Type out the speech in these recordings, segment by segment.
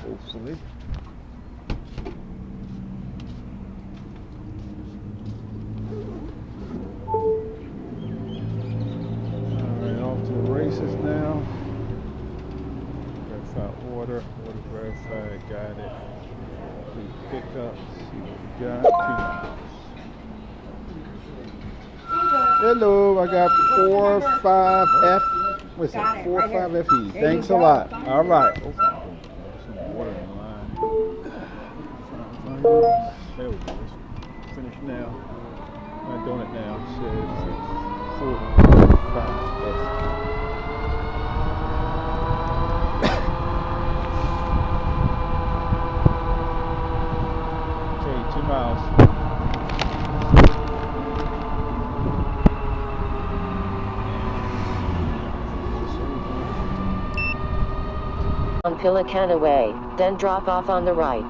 Hopefully. Alright, off to the races now. Verify order verified, got it. Pickup, see what we got. 2 miles. Hello, I got 45F. What's that? 45FE. Thanks a lot. All right. Some water in line. There we go. Let's finish now. I'm doing it now. It says 45F. Okay, 2 miles. On Pelican Way, then drop off on the right.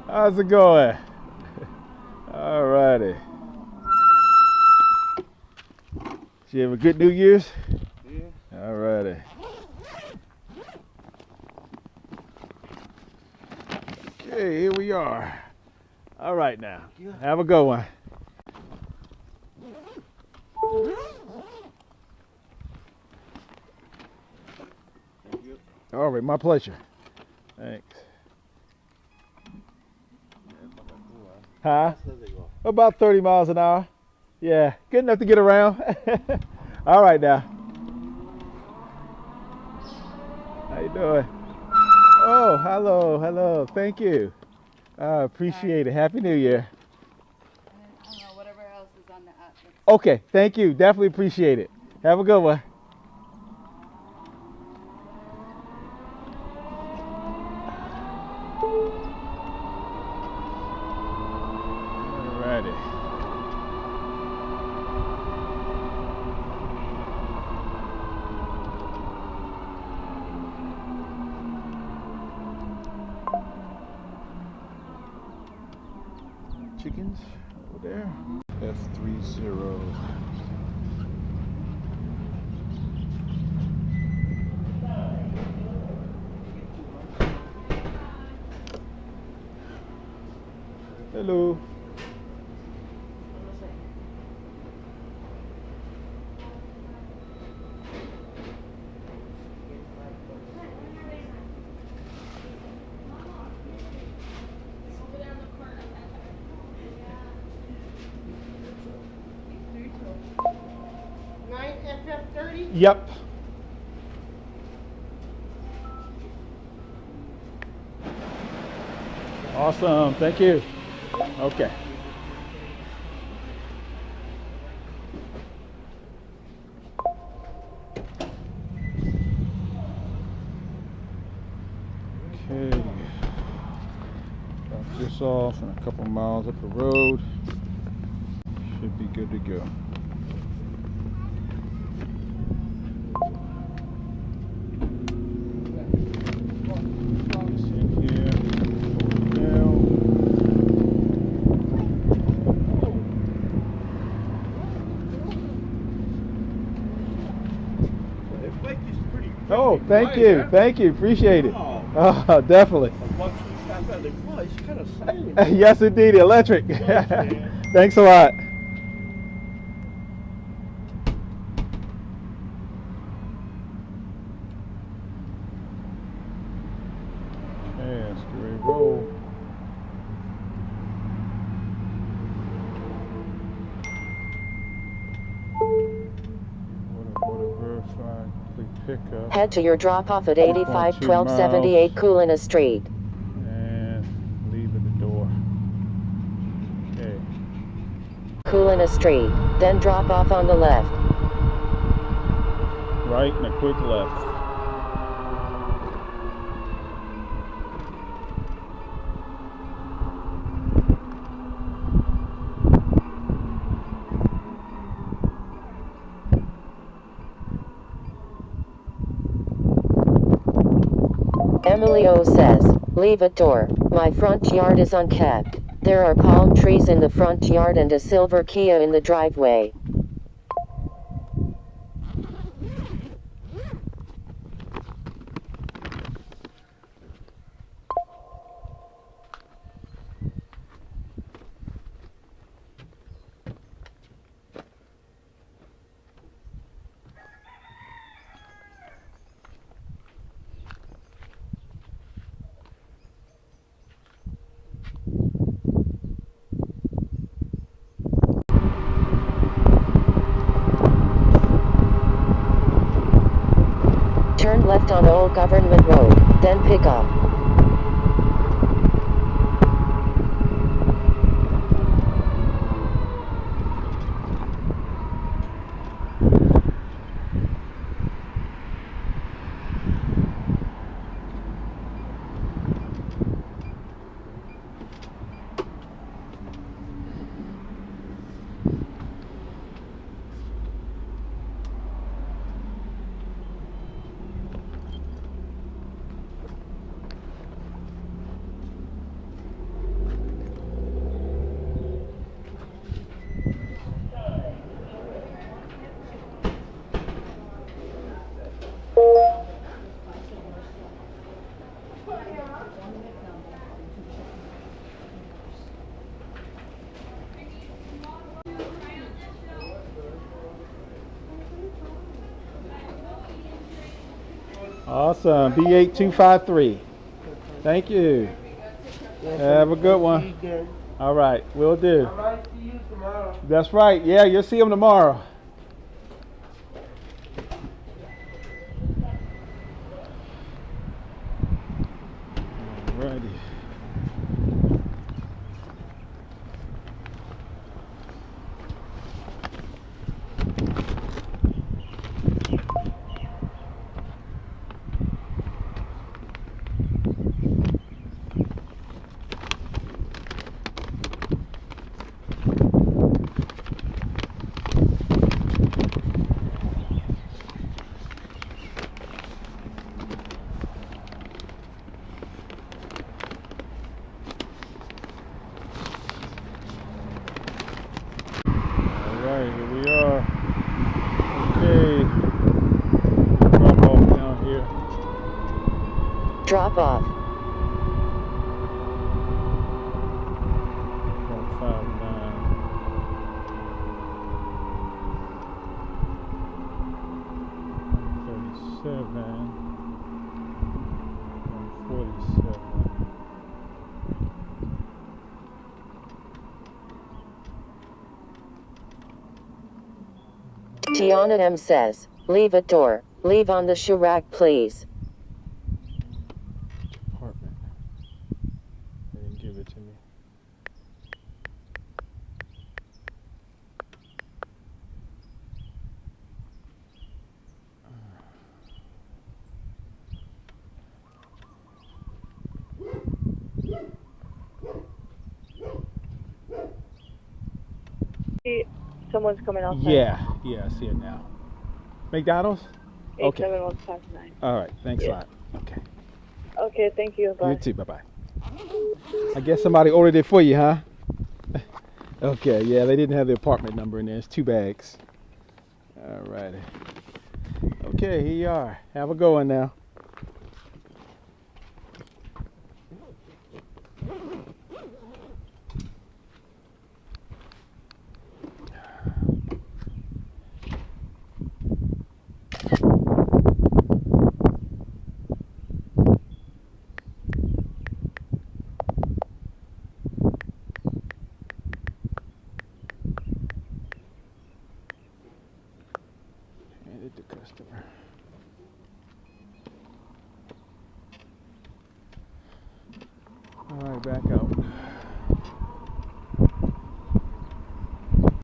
How's it going? All righty. Did you have a good New Year's? Yeah. All righty. Okay, here we are. All right now. Have a good one. Thank you. All right, my pleasure. Thanks. Huh? About 30 miles an hour. Yeah, good enough to get around. All right now. How you doing? Oh, hello. Thank you. I appreciate it. Happy New Year. I don't know, whatever else is on the app. Okay, thank you. Definitely appreciate it. Have a good one. Alrighty. Chickens over there. F30. Hello. Yep. Awesome. Thank you. Okay. Okay. Drop this off and a couple miles up the road. Should be good to go. Oh, thank you. Thank you. Appreciate it. Oh, definitely. Yes, indeed. Electric. Thanks a lot. Okay, let's get ready to roll. Pickup. Head to your drop-off at 85-1278 Kulina Street. And leave at the door. Okay. Kulina Street, then drop off on the left. Right and a quick left. Emilio says, leave at door. My front yard is unkept. There are palm trees in the front yard and a silver Kia in the driveway. Turn left on Old Government Road, then pick up. Awesome. B8253. Thank you. Have a good one. All right, will do. I might see you tomorrow. That's right. Yeah, you'll see him tomorrow. Alrighty. Alright, here we are. Okay. Drop off down here. Drop off. 159. 137. 147. Tiana M says, leave at door. Leave on the Chirac, please. Apartment. They didn't give it to me. Someone's coming outside. Yeah, I see it now. McDonald's? Okay. 87159. All right, thanks a Yeah. lot. Okay. Okay, thank you. Bye. You too, bye-bye. I guess somebody ordered it for you, huh? Okay, yeah, they didn't have the apartment number in there. It's 2 bags. All righty. Okay, here you are. Have a good one now. Handed the customer. All right, back out.